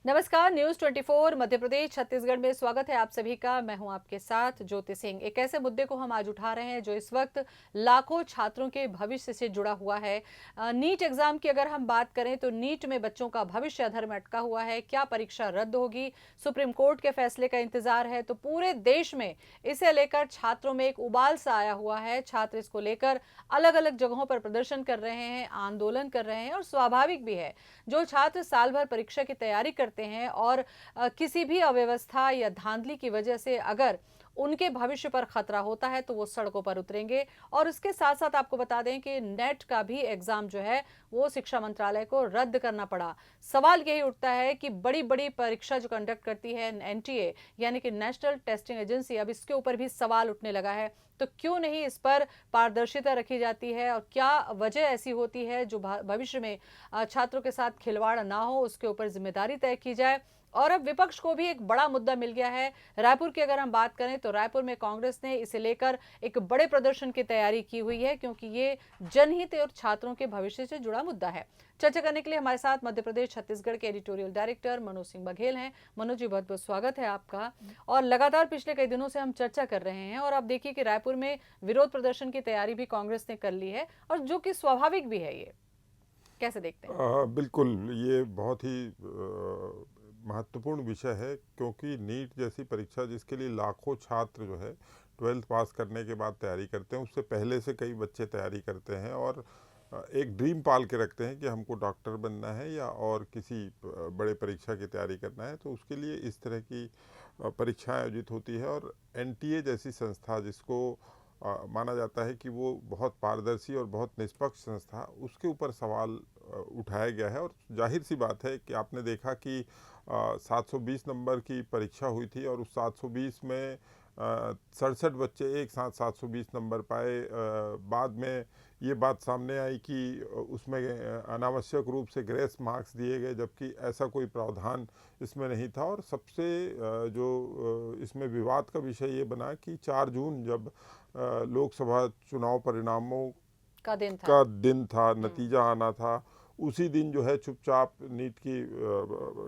नमस्कार। न्यूज 24 मध्य प्रदेश छत्तीसगढ़ में स्वागत है आप सभी का। मैं हूं आपके साथ ज्योति सिंह। एक ऐसे मुद्दे को हम आज उठा रहे हैं जो इस वक्त लाखों छात्रों के भविष्य से जुड़ा हुआ है। नीट एग्जाम की अगर हम बात करें तो नीट में बच्चों का भविष्य अधर में अटका हुआ है। क्या परीक्षा रद्द होगी? सुप्रीम कोर्ट के फैसले का इंतजार है। तो पूरे देश में इसे लेकर छात्रों में एक उबाल सा आया हुआ है। छात्र इसको लेकर अलग अलग जगहों पर प्रदर्शन कर रहे हैं, आंदोलन कर रहे हैं और स्वाभाविक भी है। जो छात्र साल भर परीक्षा की तैयारी करते हैं और किसी भी अव्यवस्था या धांधली की वजह से अगर उनके भविष्य पर खतरा होता है तो वो सड़कों पर उतरेंगे। और उसके साथ साथ आपको बता दें कि नेट का भी एग्जाम जो है वो शिक्षा मंत्रालय को रद्द करना पड़ा। सवाल यही उठता है कि बड़ी बड़ी परीक्षा जो कंडक्ट करती है एनटीए यानी कि नेशनल टेस्टिंग एजेंसी, अब इसके ऊपर भी सवाल उठने लगा है। तो क्यों नहीं इस पर पारदर्शिता रखी जाती है और क्या वजह ऐसी होती है जो भविष्य में छात्रों के साथ खिलवाड़ ना हो, उसके ऊपर जिम्मेदारी तय की जाए। और अब विपक्ष को भी एक बड़ा मुद्दा मिल गया है। रायपुर की अगर हम बात करें तो रायपुर में कांग्रेस ने इसे लेकर एक बड़े प्रदर्शन की तैयारी की हुई है, क्योंकि ये जनहित और छात्रों के भविष्य से जुड़ा मुद्दा है। चर्चा करने के लिए हमारे साथ मध्य प्रदेश छत्तीसगढ़ के एडिटोरियल डायरेक्टर मनोज सिंह बघेल हैं। मनोज जी, बहुत बहुत स्वागत है आपका। और लगातार पिछले कई दिनों से हम चर्चा कर रहे हैं और आप देखिए कि रायपुर में विरोध प्रदर्शन की तैयारी भी कांग्रेस ने कर ली है, और जो कि स्वाभाविक भी है। ये कैसे देखते हैं? बिल्कुल, ये बहुत ही महत्वपूर्ण विषय है, क्योंकि नीट जैसी परीक्षा जिसके लिए लाखों छात्र जो है 12th पास करने के बाद तैयारी करते हैं, उससे पहले से कई बच्चे तैयारी करते हैं और एक ड्रीम पाल के रखते हैं कि हमको डॉक्टर बनना है या और किसी बड़े परीक्षा की तैयारी करना है। तो उसके लिए इस तरह की परीक्षाएं आयोजित होती है और एनटीए जैसी संस्था जिसको माना जाता है कि वो बहुत पारदर्शी और बहुत निष्पक्ष संस्था, उसके ऊपर सवाल उठाया गया है। और जाहिर सी बात है कि आपने देखा कि 720 नंबर की परीक्षा हुई थी और उस 720 में 67 बच्चे एक साथ 720 नंबर पाए। बाद में ये बात सामने आई कि उसमें अनावश्यक रूप से ग्रेस मार्क्स दिए गए, जबकि ऐसा कोई प्रावधान इसमें नहीं था। और सबसे इसमें विवाद का विषय ये बना कि 4 जून जब लोकसभा चुनाव परिणामों का दिन था। का दिन था, नतीजा आना था, उसी दिन जो है चुपचाप नीट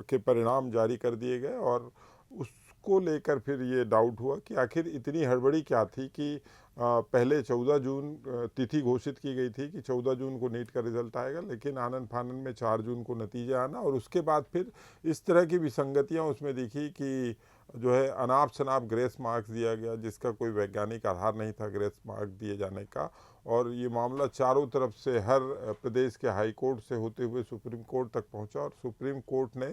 के परिणाम जारी कर दिए गए। और उसको लेकर फिर ये डाउट हुआ कि आखिर इतनी हड़बड़ी क्या थी कि पहले 14 जून तिथि घोषित की गई थी कि 14 जून को नीट का रिजल्ट आएगा, लेकिन आनन फानन में 4 जून को नतीजा आना। और उसके बाद फिर इस तरह की विसंगतियां उसमें दिखी कि जो है अनाप शनाप ग्रेस मार्क्स दिया गया, जिसका कोई वैज्ञानिक आधार नहीं था ग्रेस मार्क दिए जाने का। और ये मामला चारों तरफ से, हर प्रदेश के हाई कोर्ट से होते हुए सुप्रीम कोर्ट तक पहुंचा और सुप्रीम कोर्ट ने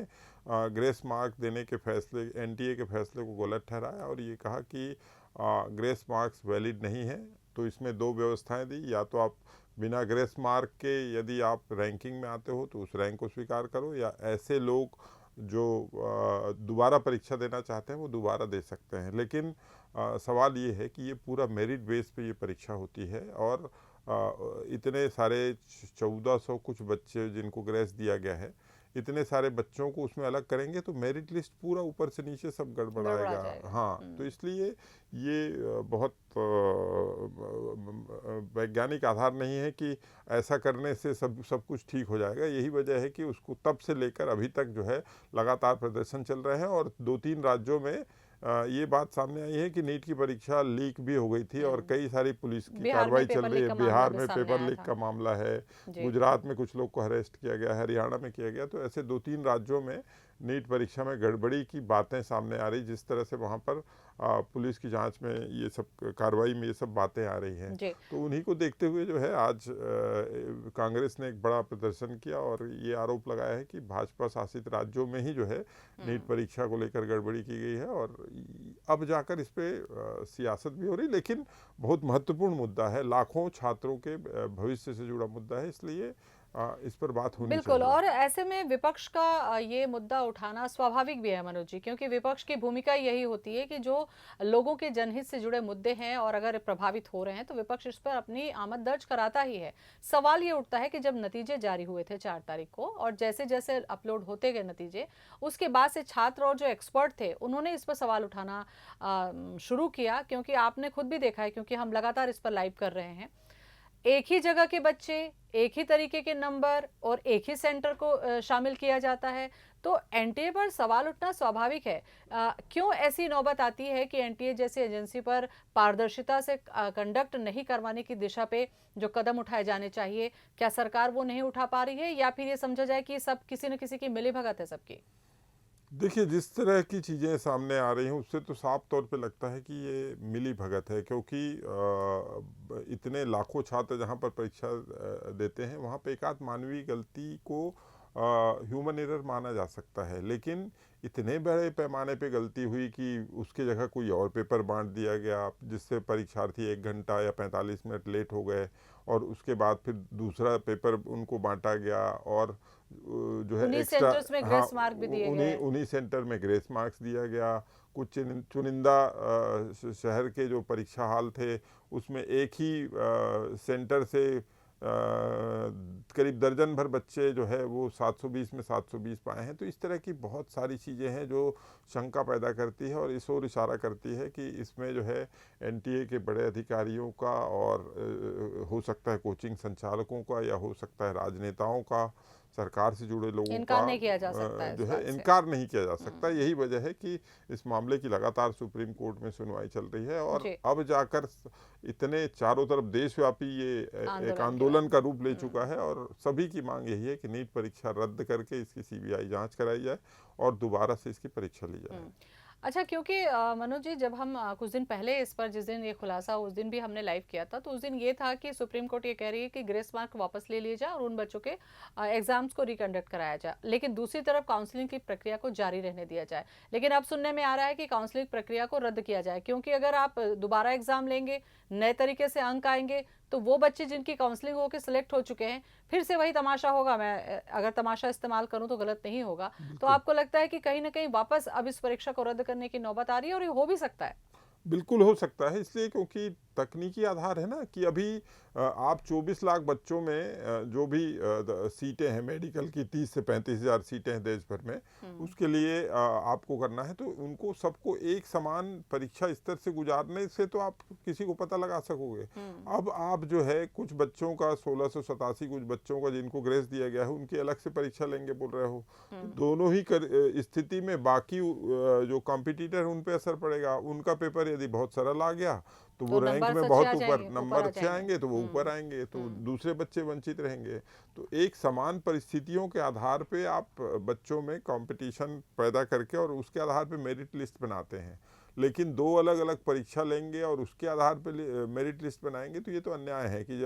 ग्रेस मार्क देने के फैसले, एनटीए के फैसले को गलत ठहराया और ये कहा कि ग्रेस मार्क्स वैलिड नहीं है। तो इसमें दो व्यवस्थाएं दी, या तो आप बिना ग्रेस मार्क के यदि आप रैंकिंग में आते हो तो उस रैंक को स्वीकार करो, या ऐसे लोग जो दोबारा परीक्षा देना चाहते हैं वो दोबारा दे सकते हैं। लेकिन सवाल ये है कि ये पूरा मेरिट बेस पे ये परीक्षा होती है और इतने सारे 1400 कुछ बच्चे जिनको ग्रेस दिया गया है, इतने सारे बच्चों को उसमें अलग करेंगे तो मेरिट लिस्ट पूरा ऊपर से नीचे सब गड़बड़ा गड़बड़ाएगा। जाएगा। हाँ, तो इसलिए ये बहुत वैज्ञानिक आधार नहीं है कि ऐसा करने से सब कुछ ठीक हो जाएगा। यही वजह है कि उसको तब से लेकर अभी तक जो है लगातार प्रदर्शन चल रहे हैं। और 2-3 राज्यों में ये बात सामने आई है कि नीट की परीक्षा लीक भी हो गई थी और कई सारी पुलिस की बिहार में कार्रवाई चल पेपर रही लीक है। का मामला बिहार भी में सामने पेपर आया लीक था। का मामला है, जी। गुजरात में कुछ लोग को अरेस्ट किया गया, हरियाणा में किया गया। तो ऐसे 2-3 राज्यों में नीट परीक्षा में गड़बड़ी की बातें सामने आ रही, जिस तरह से वहाँ पर पुलिस की जांच में ये सब कार्रवाई में ये सब बातें आ रही हैं। जी। तो उन्हीं को देखते हुए जो है आज कांग्रेस ने एक बड़ा प्रदर्शन किया और ये आरोप लगाया है कि भाजपा शासित राज्यों में ही जो है नीट परीक्षा को लेकर गड़बड़ी की गई है। और अब जाकर इस पे सियासत भी हो रही, लेकिन बहुत महत्वपूर्ण मुद्दा है, लाखों छात्रों के भविष्य से जुड़ा मुद्दा है, इसलिए इस पर बात होनी बिल्कुल। चाहिए। और ऐसे में विपक्ष का ये मुद्दा उठाना स्वाभाविक भी है मनोज जी, क्योंकि विपक्ष की भूमिका यही होती है कि जो लोगों के जनहित से जुड़े मुद्दे हैं और अगर प्रभावित हो रहे हैं तो विपक्ष इस पर अपनी आमद दर्ज कराता ही है। सवाल ये उठता है कि जब नतीजे जारी हुए थे 4 तारीख को और जैसे जैसे अपलोड होते गए नतीजे, उसके बाद से छात्र और जो एक्सपर्ट थे उन्होंने इस पर सवाल उठाना शुरू किया। क्योंकि आपने खुद भी देखा है, क्योंकि हम लगातार इस पर लाइव कर रहे हैं, एक ही जगह के बच्चे, एक ही तरीके के नंबर और एक ही सेंटर को शामिल किया जाता है। तो एनटीए पर सवाल उठना स्वाभाविक है। क्यों ऐसी नौबत आती है कि एनटीए जैसी एजेंसी पर पारदर्शिता से कंडक्ट नहीं करवाने की दिशा पे जो कदम उठाए जाने चाहिए, क्या सरकार वो नहीं उठा पा रही है, या फिर ये समझा जाए कि सब किसी न किसी की मिलीभगत है सबकी? देखिए, जिस तरह की चीज़ें सामने आ रही हैं उससे तो साफ तौर पे लगता है कि ये मिली भगत है, क्योंकि इतने लाखों छात्र जहाँ पर परीक्षा देते हैं वहाँ पे एक आध मानवीय गलती को ह्यूमन एरर माना जा सकता है, लेकिन इतने बड़े पैमाने पे गलती हुई कि उसके जगह कोई और पेपर बांट दिया गया जिससे परीक्षार्थी 1 घंटा या 45 मिनट लेट हो गए, और उसके बाद फिर दूसरा पेपर उनको बांटा गया, और जो है उन्हीं एक्स्ट्रा, सेंटर्स में हाँ, ग्रेस मार्क भी दिए उन्हीं गए। उन्हीं सेंटर में ग्रेस मार्क्स दिया गया। कुछ चुनिंदा शहर के जो परीक्षा हॉल थे उसमें एक ही सेंटर से करीब दर्जन भर बच्चे जो है वो 720 में 720 पाए हैं। तो इस तरह की बहुत सारी चीज़ें हैं जो शंका पैदा करती है और इस ओर इशारा करती है कि इसमें जो है एनटीए के बड़े अधिकारियों का, और हो सकता है कोचिंग संचालकों का, या हो सकता है राजनेताओं का, सरकार से जुड़े लोगों का इनकार नहीं किया जा सकता है जो इस है बात से। इनकार नहीं किया जा सकता। यही वजह है कि इस मामले की लगातार सुप्रीम कोर्ट में सुनवाई चल रही है, और जी। अब जाकर इतने चारों तरफ देशव्यापी ये एक आंदोलन की आंदोलन बात। का रूप ले चुका है, और सभी की मांग यही है कि नीट परीक्षा रद्द करके इसकी सीबीआई जांच कराई जाए और दोबारा से इसकी परीक्षा ली जाए। अच्छा, क्योंकि मनोज जी, जब हम कुछ दिन पहले इस पर, जिस दिन ये खुलासा, उस दिन भी हमने लाइव किया था, तो उस दिन ये था कि सुप्रीम कोर्ट ये कह रही है कि ग्रेस मार्क वापस ले लिए जाए और उन बच्चों के एग्जाम्स को रिकंडक्ट कराया जाए, लेकिन दूसरी तरफ काउंसलिंग की प्रक्रिया को जारी रहने दिया जाए। लेकिन अब सुनने में आ रहा है कि काउंसलिंग प्रक्रिया को रद्द किया जाए, क्योंकि अगर आप दोबारा एग्जाम लेंगे, नए तरीके से अंक आएंगे, तो वो बच्चे जिनकी काउंसलिंग होकर सिलेक्ट हो चुके हैं, फिर से वही तमाशा होगा। मैं अगर तमाशा इस्तेमाल करूं तो गलत नहीं होगा। तो आपको लगता है कि कहीं ना कहीं वापस अब इस परीक्षा को रद्द करने की नौबत आ रही है, और ये हो भी सकता है? बिल्कुल हो सकता है, इसलिए क्योंकि तकनीकी आधार है ना कि अभी आप 24 लाख बच्चों में जो भी सीटें हैं मेडिकल की, 30 से 35 हज़ार सीटें हैं देश भर में, उसके लिए आपको करना है, तो उनको सबको एक समान परीक्षा स्तर से गुजारने से तो आप किसी को पता लगा सकोगे। अब आप जो है कुछ बच्चों का 1687, कुछ बच्चों का जिनको ग्रेस दिया गया है उनकी अलग से परीक्षा लेंगे बोल रहे हो, तो दोनों ही स्थिति में बाकी जो कॉम्पिटिटर उन पे असर पड़ेगा। उनका पेपर यदि बहुत सरल आ गया तो वो तो रैंक नंबर में अच्छे बहुत आ ऊपर, जाएंगे, ऊपर नंबर आ अच्छे आएंगे तो वो जाएंगे। ऊपर आएंगे, तो दूसरे बच्चे वंचित रहेंगे। तो एक समान परिस्थितियों के आधार पे आप बच्चों में कंपटीशन पैदा करके और उसके आधार पे मेरिट लिस्ट बनाते हैं, लेकिन दो अलग अलग परीक्षा लेंगे और उसके आधार पे मेरिट लिस्ट बनाएंगे, तो ये तो अन्याय है कि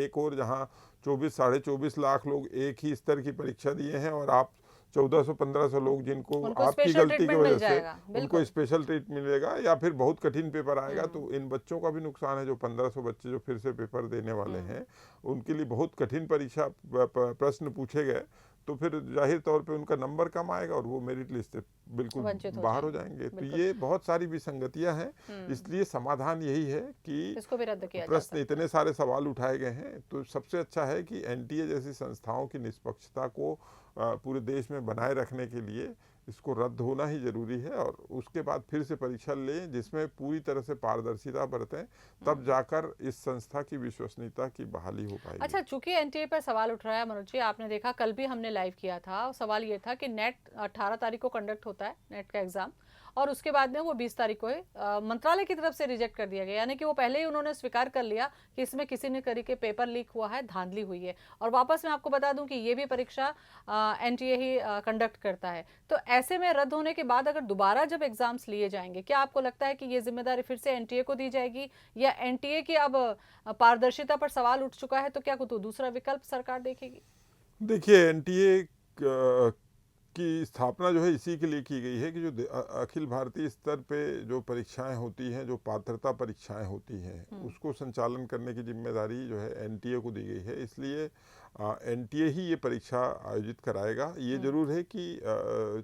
एक और जहाँ 24 साढ़े 24 लाख लोग एक ही स्तर की परीक्षा दिए हैं, और आप 1400-1500 लोग जिनको उनको आपकी स्पेशल गलती की ट्रीटमेंट मिल वजह से जाएगा, उनको बिल्कुल। स्पेशल ट्रीट मिलेगा, या फिर बहुत कठिन पेपर आएगा, तो इन बच्चों का भी नुकसान है। जो 1500 बच्चे जो फिर से पेपर देने वाले हैं उनके लिए बहुत कठिन परीक्षा प्रश्न पूछे गए, तो फिर जाहिर तौर पे उनका नंबर कम आएगा और वो मेरिट लिस्ट से बिल्कुल वंचित हो बाहर हो जाएंगे, जाएंगे। तो बिल्कुल। ये बहुत सारी विसंगतियां हैं, इसलिए समाधान यही है कि इसको भी रद्द किया जा प्रश्न, सकता है। इतने सारे सवाल उठाए गए हैं, तो सबसे अच्छा है कि एनटीए जैसी संस्थाओं की निष्पक्षता को पूरे देश में बनाए रखने के लिए इसको रद्द होना ही जरूरी है, और उसके बाद फिर से परीक्षा लें जिसमें पूरी तरह से पारदर्शिता बरतें, तब जाकर इस संस्था की विश्वसनीयता की बहाली हो पाएगी। अच्छा, चूंकि एनटीए पर सवाल उठ रहा है मनोज जी, आपने देखा कल भी हमने लाइव किया था, सवाल ये था कि नेट 18 तारीख को कंडक्ट होता है, नेट का एग्जाम, और उसके बाद में वो 20 तारीख को मंत्रालय की तरफ से रिजेक्ट कर दिया गया, यानी कि वो पहले ही उन्होंने स्वीकार कर लिया कि इसमें किसी न तरीके पेपर लीक हुआ है, धांधली हुई है। और वापस मैं आपको बता दूं कि ये भी परीक्षा एनटीए ही कंडक्ट करता है। तो ऐसे में रद्द होने के बाद अगर दोबारा जब एग्जाम्स लिए जाएंगे, क्या आपको लगता है कि ये जिम्मेदारी फिर से एनटीए को दी जाएगी, या एनटीए की अब पारदर्शिता पर सवाल उठ चुका है तो क्या तो दूसरा विकल्प सरकार देखेगी? देखिए, एनटीए की स्थापना जो है इसी के लिए की गई है कि जो अखिल भारतीय स्तर पे जो परीक्षाएं होती हैं, जो पात्रता परीक्षाएं होती हैं, उसको संचालन करने की जिम्मेदारी जो है एनटीए को दी गई है। इसलिए एनटीए ही ये परीक्षा आयोजित कराएगा। ये जरूर है कि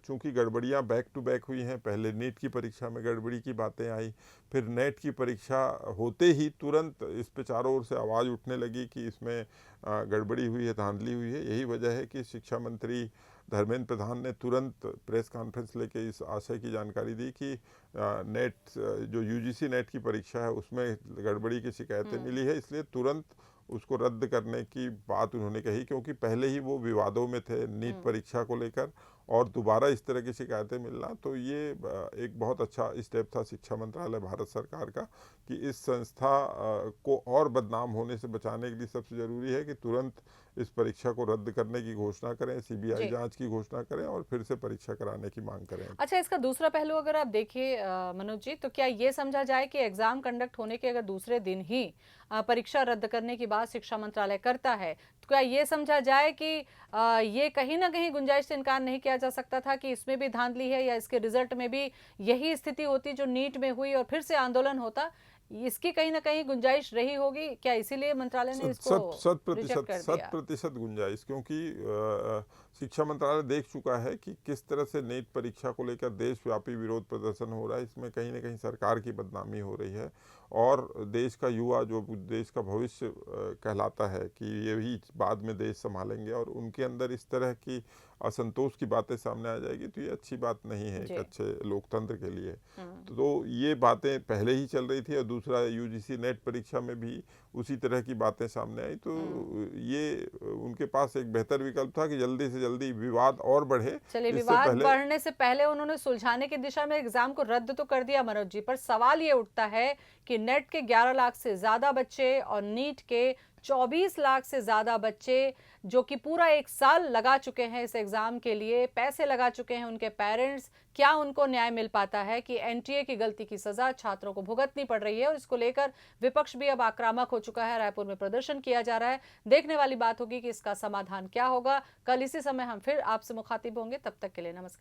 चूंकि गड़बड़ियां बैक टू बैक हुई हैं, पहले नीट की परीक्षा में गड़बड़ी की बातें आई, फिर नेट की परीक्षा होते ही तुरंत इस पे चारों ओर से आवाज़ उठने लगी कि इसमें गड़बड़ी हुई है, धांधली हुई है। यही वजह है कि शिक्षा मंत्री धर्मेंद्र प्रधान ने तुरंत प्रेस कॉन्फ्रेंस लेके इस आशय की जानकारी दी कि नेट जो यूजीसी नेट की परीक्षा है उसमें गड़बड़ी की शिकायतें मिली है, इसलिए तुरंत उसको रद्द करने की बात उन्होंने कही, क्योंकि पहले ही वो विवादों में थे नीट परीक्षा को लेकर और दोबारा इस तरह की शिकायतें मिलना, तो ये एक बहुत अच्छा स्टेप था शिक्षा मंत्रालय भारत सरकार का कि इस संस्था को और बदनाम होने से बचाने के लिए सबसे ज़रूरी है कि तुरंत इस परीक्षा को रद्द करने की घोषणा करें, सीबीआई जी। जांच की घोषणा करें और फिर से परीक्षा कराने की मांग करें। अच्छा, इसका दूसरा पहलू अगर आप देखिए मनोज जी, तो क्या ये समझा जाए कि एग्जाम कंडक्ट होने के अगर दूसरे दिन ही परीक्षा रद्द करने की बात शिक्षा मंत्रालय करता है, तो क्या ये समझा जाए कि ये कहीं ना कहीं गुंजाइश से इनकार नहीं किया जा सकता था कि इसमें भी धांधली है या इसके रिजल्ट में भी यही स्थिति होती जो नीट में हुई और फिर से आंदोलन होता? इसकी कहीं ना कहीं गुंजाइश रही होगी क्या, इसीलिए मंत्रालय ने इसको रिजेक्ट कर शत दिया? प्रतिशत गुंजाइश, क्योंकि शिक्षा मंत्रालय देख चुका है कि किस तरह से नीट परीक्षा को लेकर देशव्यापी विरोध प्रदर्शन हो रहा है। इसमें कहीं ना कहीं सरकार की बदनामी हो रही है और देश का युवा जो देश का भविष्य कहलाता है कि ये भी बाद में देश संभालेंगे और उनके अंदर इस तरह की असंतोष की बातें सामने आ जाएगी, तो ये अच्छी बात नहीं है एक जी। अच्छे लोकतंत्र के लिए। तो ये बातें पहले ही चल रही थी और दूसरा यूजीसी नेट परीक्षा में भी उसी तरह की बातें सामने आई, तो ये उनके पास एक बेहतर विकल्प था कि जल्दी से जल्दी विवाद और बढ़े। चलिए, इससे विवाद पहले बढ़ने से पहले उन्होंने सुलझाने की दिशा में एग्जाम को रद्द तो कर दिया मनोज जी, पर सवाल ये उठता है कि नेट के 11 लाख से ज्यादा बच्चे और नीट के 24 लाख से ज्यादा बच्चे जो कि पूरा एक साल लगा चुके हैं इस एग्जाम के लिए, पैसे लगा चुके हैं उनके पेरेंट्स, क्या उनको न्याय मिल पाता है कि एनटीए की गलती की सजा छात्रों को भुगतनी पड़ रही है? और इसको लेकर विपक्ष भी अब आक्रामक हो चुका है, रायपुर में प्रदर्शन किया जा रहा है। देखने वाली बात होगी कि इसका समाधान क्या होगा। कल इसी समय हम फिर आपसे मुखातिब होंगे, तब तक के लिए नमस्कार।